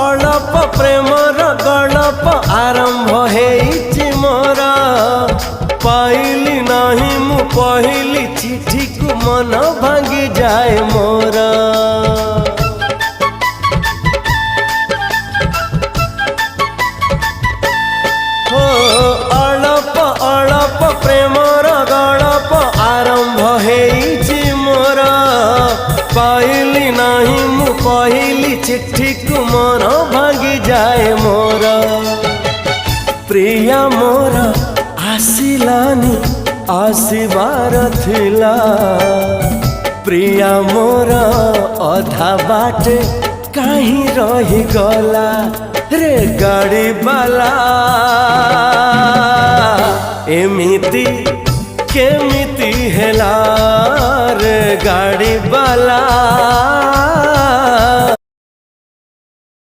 अड़प Premiere गड़प आरंभ हेइछि मोर पाइली नहीं मु पहली चिठी को मन भांगी जाए मोर हो अड़प अड़प प्रेमर गड़प आरंभ हेइछि मोर पाइली नहीं मु पहली चिठी को मन भांगी जाए मोर प्रिया मोर आसिलानी आसिबार थिला प्रिया मोर अधा बाटे कहीं रही गला रे गाड़ी बाला एमिति केमिति हेला रे गाड़ी बाला